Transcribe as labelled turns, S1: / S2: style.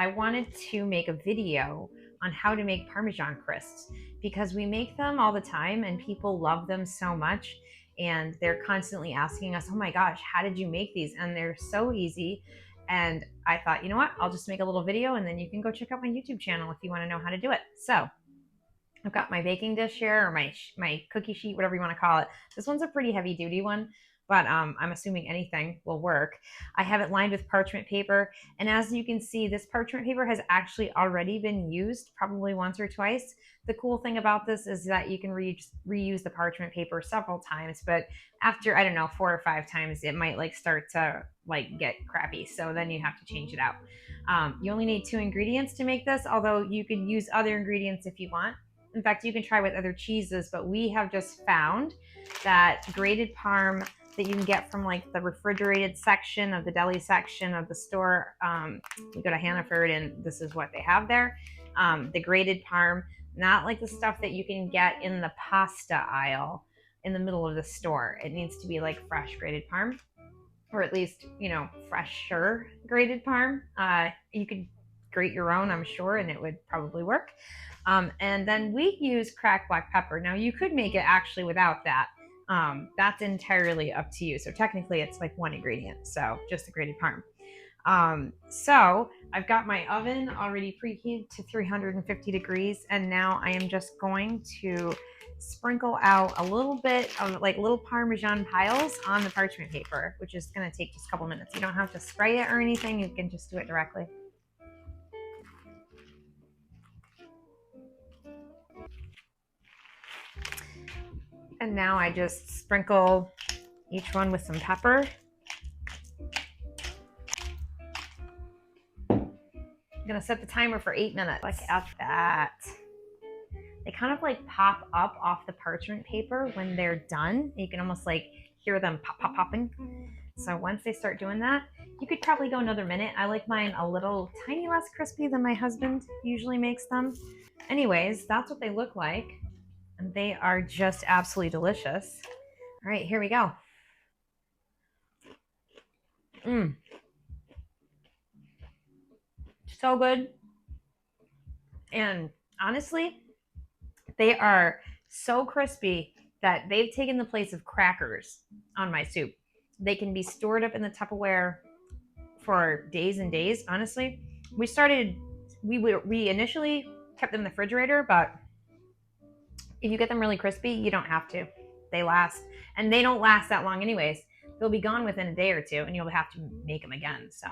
S1: I wanted to make a video on how to make Parmesan crisps because we make them all the time and people love them so much, and they're constantly asking us, oh my gosh, how did you make these? And they're so easy. And I thought, you know what, I'll just make a little video and then you can go check out my YouTube channel if you want to know how to do it. So I've got my baking dish here, or my cookie sheet, whatever you want to call it. This one's a pretty heavy duty one, but I'm assuming anything will work. I have it lined with parchment paper, and as you can see, this parchment paper has actually already been used probably once or twice. The cool thing about this is that you can reuse the parchment paper several times, but after, I don't know, 4 or 5 times, it might start to get crappy. So then you have to change it out. You only need 2 ingredients to make this, although you could use other ingredients if you want. In fact, you can try with other cheeses, but we have just found that grated Parm that you can get from the refrigerated section of the deli section of the store. You go to Hannaford and this is what they have there. The grated Parm, not like the stuff that you can get in the pasta aisle in the middle of the store. It needs to be fresh grated Parm, or at least, fresher grated Parm. You could grate your own, I'm sure, and it would probably work. And then we use cracked black pepper. Now you could make it actually without that. That's entirely up to you. So technically it's 1 ingredient, so just the grated Parm. So I've got my oven already preheated to 350 degrees, and now I am just going to sprinkle out a little bit of little Parmesan piles on the parchment paper, which is going to take just a couple minutes. You don't have to spray it or anything. You can just do it directly. And now I just sprinkle each one with some pepper. I'm gonna set the timer for 8 minutes. Look at that. They kind of pop up off the parchment paper when they're done. You can almost hear them popping. So once they start doing that, you could probably go another minute. I like mine a little tiny less crispy than my husband usually makes them. Anyways, that's what they look like. And they are just absolutely delicious. All right, here we go. So good. And honestly, they are so crispy that they've taken the place of crackers on my soup. They can be stored up in the Tupperware for days and days, honestly. We initially kept them in the refrigerator, but if you get them really crispy, you don't have to. They last, and they don't last that long anyways. They'll be gone within a day or two, and you'll have to make them again. So